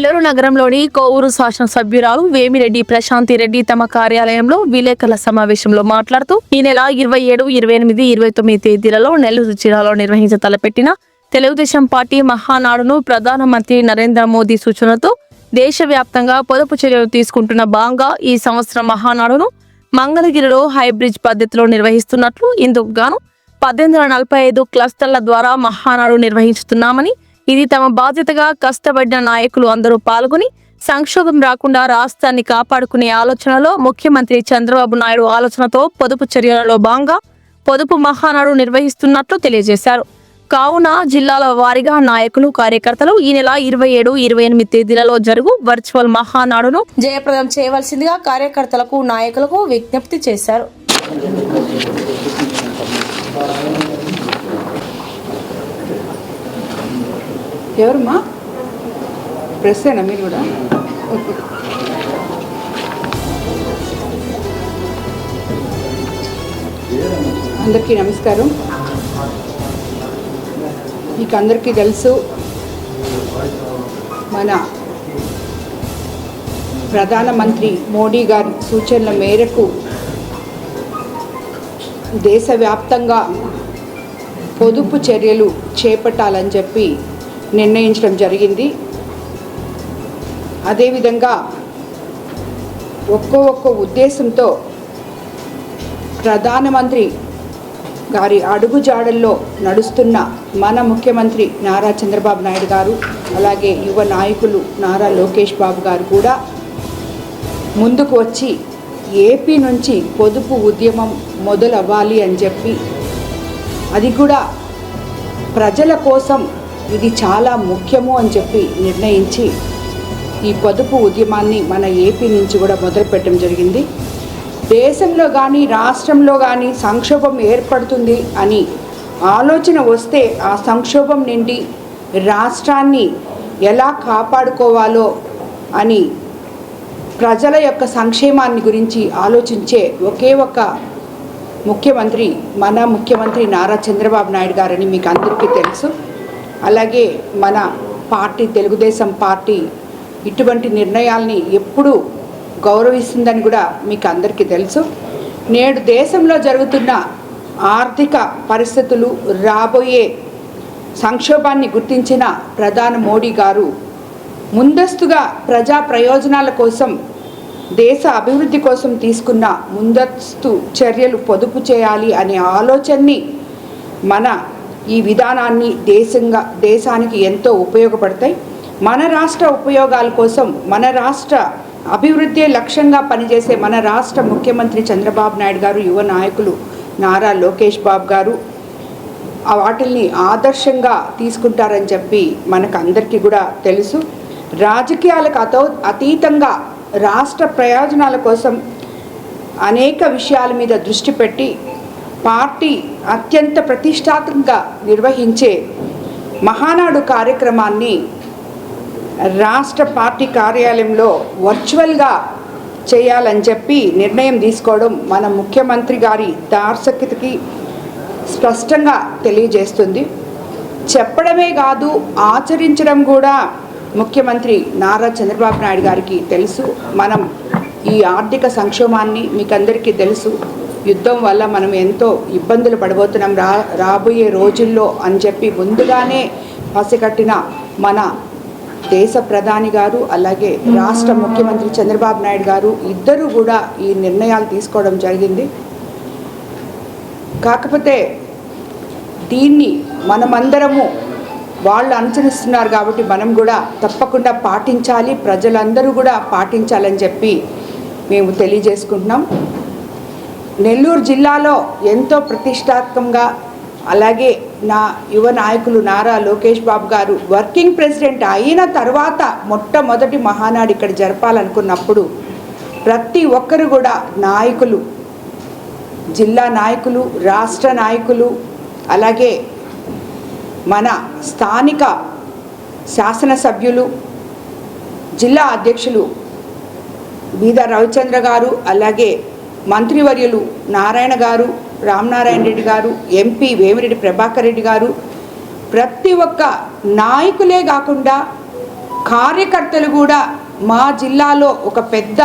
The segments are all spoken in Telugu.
నెల్లూరు నగరంలోని కోవూరు శాసనసభ్యురాలు వేమిరెడ్డి ప్రశాంతి రెడ్డి తమ కార్యాలయంలో విలేకరుల సమావేశంలో మాట్లాడుతూ ఈ నెల 27, 28, 29 తేదీలలో నెల్లూరు జిల్లాలో నిర్వహించ తలపెట్టిన తెలుగుదేశం పార్టీ మహానాడును ప్రధానమంత్రి నరేంద్ర మోదీ సూచనతో దేశవ్యాప్తంగా పొదుపు చర్యలు తీసుకుంటున్న భాగంగా ఈ సంవత్సరం మహానాడును మంగళగిరిలో హైబ్రిడ్జ్ పద్ధతిలో నిర్వహిస్తున్నట్లు ఇందుకు గాను 1845 క్లస్టర్ల ద్వారా మహానాడు నిర్వహిస్తున్నామని, ఇది తమ బాధ్యతగా కష్టపడిన నాయకులు అందరూ పాల్గొని సంక్షోభం రాకుండా రాష్ట్రాన్ని కాపాడుకునే ఆలోచనలో ముఖ్యమంత్రి చంద్రబాబు నాయుడు ఆలోచనతో పొదుపు చర్యలలో భాగంగా పొదుపు మహానాడు నిర్వహిస్తున్నట్లు తెలియజేశారు. కావున జిల్లాల వారీగా నాయకులు, కార్యకర్తలు ఈ నెల 27, 28 తేదీలలో జరుగు వర్చువల్ మహానాడును జయప్రదం చేయవలసిందిగా కార్యకర్తలకు, నాయకులకు విజ్ఞప్తి చేశారు. ఎవరమ్మా? ప్రెస్సేనా మీరు కూడా? అందరికీ నమస్కారం. మీకు అందరికీ తెలుసు, మన ప్రధానమంత్రి మోడీ గారి సూచనల మేరకు దేశవ్యాప్తంగా పొదుపు చర్యలు చేపట్టాలని చెప్పి నిర్ణయించడం జరిగింది. అదేవిధంగా ఒక్క ఉద్దేశంతో ప్రధానమంత్రి గారి అడుగుజాడల్లో నడుస్తున్న మన ముఖ్యమంత్రి నారా చంద్రబాబు నాయుడు గారు, అలాగే యువ నాయకులు నారా లోకేష్ బాబు గారు కూడా ముందుకు వచ్చి ఏపీ నుంచి పొదుపు ఉద్యమం మొదలవ్వాలి అని చెప్పి, అది కూడా ప్రజల కోసం ఇది చాలా ముఖ్యము అని చెప్పి నిర్ణయించి ఈ పొదుపు ఉద్యమాన్ని మన ఏపీ నుంచి కూడా మొదలుపెట్టడం జరిగింది. దేశంలో కానీ రాష్ట్రంలో కానీ సంక్షోభం ఏర్పడుతుంది అని ఆలోచన వస్తే ఆ సంక్షోభం నుండి రాష్ట్రాన్ని ఎలా కాపాడుకోవాలో అని ప్రజల యొక్క సంక్షేమాన్ని గురించి ఆలోచించే ఒకే ఒక ముఖ్యమంత్రి మన ముఖ్యమంత్రి నారా చంద్రబాబు నాయుడు గారని మీకు అందరికీ తెలుసు. అలాగే మన పార్టీ తెలుగుదేశం పార్టీ ఇటువంటి నిర్ణయాల్ని ఎప్పుడూ గౌరవిస్తుందని కూడా మీకు అందరికీ తెలుసు. నేడు దేశంలో జరుగుతున్న ఆర్థిక పరిస్థితులు, రాబోయే సంక్షోభాన్ని గుర్తించిన ప్రధాని మోడీ గారు ముందస్తుగా ప్రజా ప్రయోజనాల కోసం, దేశ అభివృద్ధి కోసం తీసుకున్న ముందస్తు చర్యలు పొదుపు చేయాలి అనే ఆలోచనని, మన ఈ విధానాన్ని దేశానికి ఎంతో ఉపయోగపడతాయి. మన రాష్ట్ర ఉపయోగాల కోసం, మన రాష్ట్ర అభివృద్ధి లక్ష్యంగా పనిచేసే మన రాష్ట్ర ముఖ్యమంత్రి చంద్రబాబు నాయుడు గారు, యువ నాయకులు నారా లోకేష్ బాబు గారు వాటిల్ని ఆదర్శంగా తీసుకుంటారని చెప్పి మనకు అందరికీ కూడా తెలుసు. రాజకీయాలకు అతీతంగా రాష్ట్ర ప్రయోజనాల కోసం అనేక విషయాల మీద దృష్టి పెట్టి పార్టీ అత్యంత ప్రతిష్టాత్మకంగా నిర్వహించే మహానాడు కార్యక్రమాన్ని రాష్ట్ర పార్టీ కార్యాలయంలో వర్చువల్గా చేయాలని చెప్పి నిర్ణయం తీసుకోవడం మన ముఖ్యమంత్రి గారి దార్శనికతకి స్పష్టంగా తెలియజేస్తుంది. చెప్పడమే కాదు, ఆచరించడం కూడా ముఖ్యమంత్రి నారా చంద్రబాబు నాయుడు గారికి తెలుసు. మనం ఈ ఆర్థిక సంక్షోభాన్ని మీకు అందరికీ తెలుసు, యుద్ధం వల్ల మనం ఎంతో ఇబ్బందులు పడబోతున్నాం రాబోయే రోజుల్లో అని చెప్పి ముందుగానే పసిగట్టిన మన దేశ ప్రధాని గారు, అలాగే రాష్ట్ర ముఖ్యమంత్రి చంద్రబాబు నాయుడు గారు ఇద్దరూ కూడా ఈ నిర్ణయాలు తీసుకోవడం జరిగింది. కాకపోతే దీన్ని మనమందరము వాళ్ళు అనుసరిస్తున్నారు కాబట్టి మనం కూడా తప్పకుండా పాటించాలి, ప్రజలందరూ కూడా పాటించాలని చెప్పి మేము తెలియజేసుకుంటున్నాం. నెల్లూరు జిల్లాలో ఎంతో ప్రతిష్టాత్మకంగా, అలాగే నా యువ నాయకులు నారా లోకేష్ బాబు గారు వర్కింగ్ ప్రెసిడెంట్ అయిన తర్వాత మొట్టమొదటి మహానాడు ఇక్కడ జరపాలనుకున్నప్పుడు ప్రతి ఒక్కరు కూడా నాయకులు, జిల్లా నాయకులు, రాష్ట్ర నాయకులు, అలాగే మన స్థానిక శాసనసభ్యులు, జిల్లా అధ్యక్షులు బీద రవిచంద్ర గారు, అలాగే మంత్రివర్యులు నారాయణ గారు, రామనారాయణ రెడ్డి గారు, ఎంపీ వేమిరెడ్డి ప్రభాకర్ రెడ్డి గారు, ప్రతి ఒక్క నాయకులే కాకుండా కార్యకర్తలు కూడా మా జిల్లాలో ఒక పెద్ద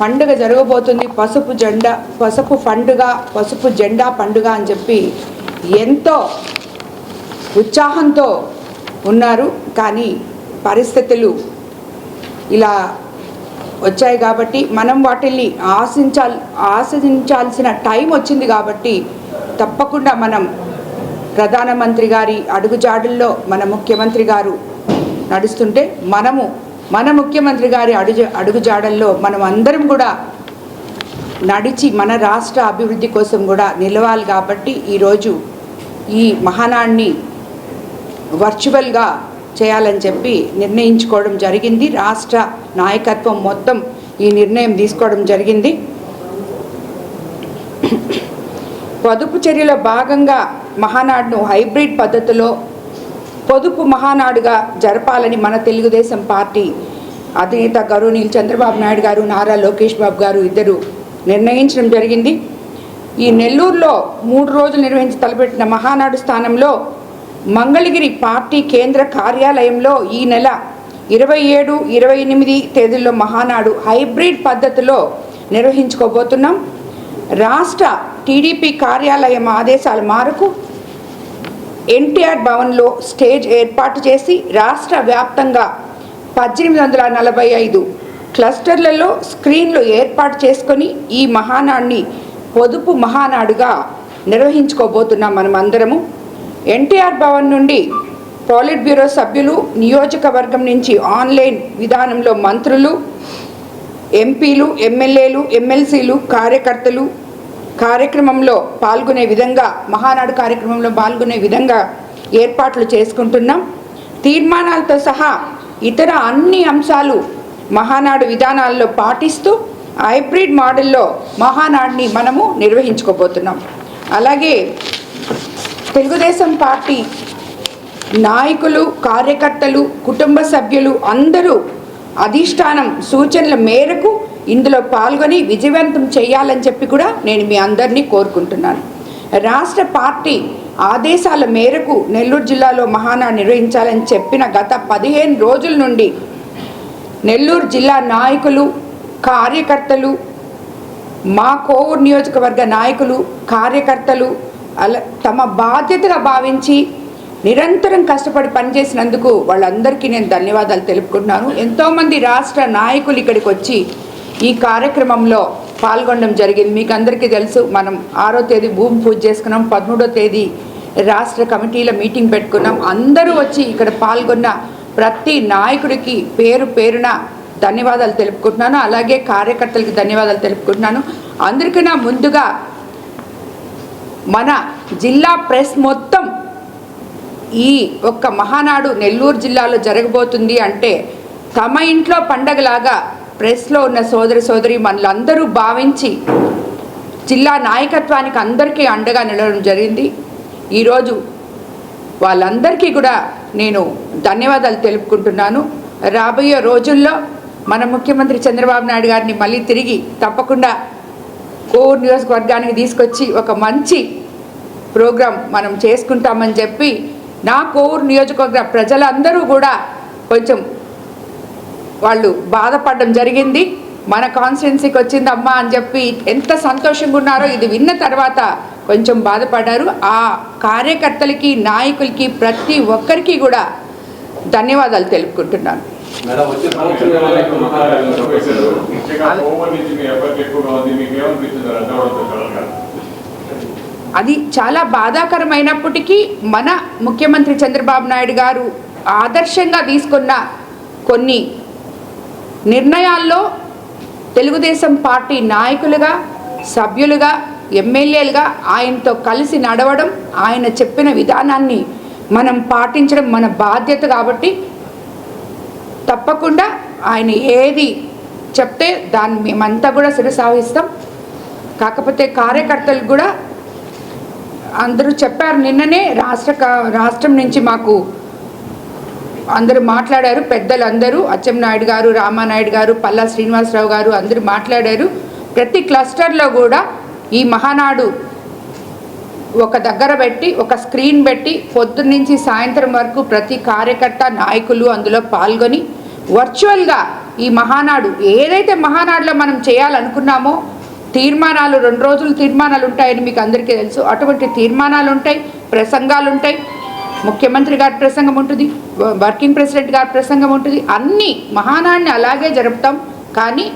పండుగ జరగబోతుంది, పసుపు పండుగ, పసుపు జెండా పండుగ అని చెప్పి ఎంతో ఉత్సాహంతో ఉన్నారు. కానీ పరిస్థితులు ఇలా వచ్చాయి కాబట్టి మనం వాటిని ఆశించాల్సిన టైం వచ్చింది కాబట్టి తప్పకుండా మనం ప్రధానమంత్రి గారి అడుగుజాడుల్లో మన ముఖ్యమంత్రి గారు నడుస్తుంటే మన ముఖ్యమంత్రి గారి అడుగుజాడల్లో మనం అందరం కూడా నడిచి మన రాష్ట్ర అభివృద్ధి కోసం కూడా నిలవాలి. కాబట్టి ఈరోజు ఈ మహానాడిని వర్చువల్గా చేయాలని చెప్పి నిర్ణయించుకోవడం జరిగింది. రాష్ట్ర నాయకత్వం మొత్తం ఈ నిర్ణయం తీసుకోవడం జరిగింది. పొదుపు చర్యలో భాగంగా మహానాడును హైబ్రిడ్ పద్ధతిలో పొదుపు మహానాడుగా జరపాలని మన తెలుగుదేశం పార్టీ అధినేత గౌరవనీయులు చంద్రబాబు నాయుడు గారు, నారా లోకేష్ బాబు గారు ఇద్దరు నిర్ణయించడం జరిగింది. ఈ నెల్లూరులో 3 రోజులు నిర్వహించి తలపెట్టిన మహానాడు స్థానంలో మంగళగిరి పార్టీ కేంద్ర కార్యాలయంలో ఈ నెల 27, 28 తేదీల్లో మహానాడు హైబ్రిడ్ పద్ధతిలో నిర్వహించుకోబోతున్నాం. రాష్ట్ర టీడీపీ కార్యాలయం ఆదేశాల మేరకు ఎన్టీఆర్ భవన్లో స్టేజ్ ఏర్పాటు చేసి రాష్ట్ర వ్యాప్తంగా 1845 క్లస్టర్లలో స్క్రీన్లు ఏర్పాటు చేసుకొని ఈ మహానాడిని పొదుపు మహానాడుగా నిర్వహించుకోబోతున్నాం. మనం అందరము ఎన్టీఆర్ భవన్ నుండి పాలిట్ బ్యూరో సభ్యులు, నియోజకవర్గం నుంచి ఆన్లైన్ విధానంలో మంత్రులు, ఎంపీలు, ఎమ్మెల్యేలు, ఎమ్మెల్సీలు, కార్యకర్తలు కార్యక్రమంలో పాల్గొనే విధంగా మహానాడు కార్యక్రమంలో పాల్గొనే విధంగా ఏర్పాట్లు చేసుకుంటున్నాం. తీర్మానాలతో సహా ఇతర అన్ని అంశాలు మహానాడు విధానాల్లో పాటిస్తూ హైబ్రిడ్ మోడల్లో మహానాడుని మనము నిర్వహించుకోబోతున్నాం. అలాగే తెలుగుదేశం పార్టీ నాయకులు, కార్యకర్తలు, కుటుంబ సభ్యులు అందరూ అధిష్టానం సూచనల మేరకు ఇందులో పాల్గొని విజయవంతం చేయాలని చెప్పి కూడా నేను మీ అందరినీ కోరుకుంటున్నాను. రాష్ట్ర పార్టీ ఆదేశాల మేరకు నెల్లూరు జిల్లాలో మహానాడు నిర్వహించాలని చెప్పిన గత 15 రోజుల నుండి నెల్లూరు జిల్లా నాయకులు, కార్యకర్తలు, మా కోవూరు నియోజకవర్గ నాయకులు, కార్యకర్తలు తమ బాధ్యతగా భావించి నిరంతరం కష్టపడి పనిచేసినందుకు వాళ్ళందరికీ నేను ధన్యవాదాలు తెలుపుకుంటున్నాను. ఎంతోమంది రాష్ట్ర నాయకులు ఇక్కడికి వచ్చి ఈ కార్యక్రమంలో పాల్గొనడం జరిగింది. మీకు అందరికీ తెలుసు, మనం 6వ తేదీ భూమి పూజ చేసుకున్నాం, 13వ తేదీ రాష్ట్ర కమిటీల మీటింగ్ పెట్టుకున్నాం. అందరూ వచ్చి ఇక్కడ పాల్గొన్న ప్రతి నాయకుడికి పేరు పేరున ధన్యవాదాలు తెలుపుకుంటున్నాను. అలాగే కార్యకర్తలకి ధన్యవాదాలు తెలుపుకుంటున్నాను. అందరికన్నా ముందుగా మన జిల్లా ప్రెస్ మొత్తం ఈ ఒక్క మహానాడు నెల్లూరు జిల్లాలో జరగబోతుంది అంటే తమ ఇంట్లో పండగలాగా ప్రెస్లో ఉన్న సోదరి మనలందరూ భావించి జిల్లా నాయకత్వానికి అందరికీ అండగా నిలవడం జరిగింది. ఈరోజు వాళ్ళందరికీ కూడా నేను ధన్యవాదాలు తెలుపుకుంటున్నాను. రాబోయే రోజుల్లో మన ముఖ్యమంత్రి చంద్రబాబు నాయుడు గారిని మళ్ళీ తిరిగి తప్పకుండా కోవూరు నియోజకవర్గానికి తీసుకొచ్చి ఒక మంచి ప్రోగ్రాం మనం చేసుకుంటామని చెప్పి నా కోవూరు నియోజకవర్గ ప్రజలందరూ కూడా కొంచెం వాళ్ళు బాధపడడం జరిగింది. మన కాన్స్టిట్యున్సీకి వచ్చిందమ్మా అని చెప్పి ఎంత సంతోషంగా ఉన్నారో ఇది విన్న తర్వాత కొంచెం బాధపడ్డారు. ఆ కార్యకర్తలకి, నాయకులకి, ప్రతి ఒక్కరికి కూడా ధన్యవాదాలు తెలుపుకుంటున్నాను. అది చాలా బాధాకరమైనప్పటికీ మన ముఖ్యమంత్రి చంద్రబాబు నాయుడు గారు ఆదర్శంగా తీసుకున్న కొన్ని నిర్ణయాల్లో తెలుగుదేశం పార్టీ నాయకులుగా, సభ్యులుగా, ఎమ్మెల్యేలుగా ఆయనతో కలిసి నడవడం, ఆయన చెప్పిన విధానాన్ని మనం పాటించడం మన బాధ్యత. కాబట్టి తప్పకుండా ఆయన ఏది చెప్తే దాన్ని మేమంతా కూడా శిరసావహిస్తాం. కాకపోతే కార్యకర్తలు కూడా అందరూ చెప్పారు, నిన్ననే రాష్ట్రం నుంచి మాకు అందరూ మాట్లాడారు, పెద్దలందరూ అచ్చెన్నాయుడు గారు, రామానాయుడు గారు, పల్లా శ్రీనివాసరావు గారు అందరూ మాట్లాడారు. ప్రతి క్లస్టర్లో కూడా ఈ మహానాడు ఒక దగ్గర పెట్టి, ఒక స్క్రీన్ పెట్టి పొద్దున్నుంచి సాయంత్రం వరకు ప్రతి కార్యకర్త, నాయకులు అందులో పాల్గొని వర్చువల్గా ఈ మహానాడు ఏదైతే మహానాడులో మనం చేయాలనుకున్నామో తీర్మానాలు 2 రోజులు తీర్మానాలు ఉంటాయని మీకు అందరికీ తెలుసు. అటువంటి తీర్మానాలు ఉంటాయి, ప్రసంగాలు ఉంటాయి, ముఖ్యమంత్రి గారి ప్రసంగం ఉంటుంది, వర్కింగ్ ప్రెసిడెంట్ గారి ప్రసంగం ఉంటుంది. అన్ని మహానాడిని అలాగే జరుపుతాం. కానీ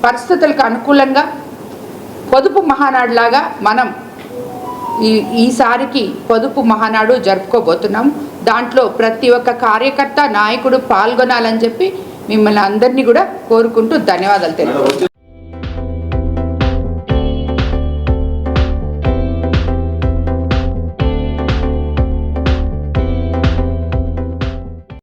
పరిస్థితులకు అనుకూలంగా పొదుపు మహానాడులాగా మనం ఈసారికి పొదుపు మహానాడు జరుపుకోబోతున్నాం. దాంట్లో ప్రతి ఒక్క కార్యకర్త నాయకుడు పాల్గొనాలని చెప్పి మిమ్మల్ని అందరినీ కూడా కోరుకుంటూ ధన్యవాదాలు తెలుపుతున్నాను.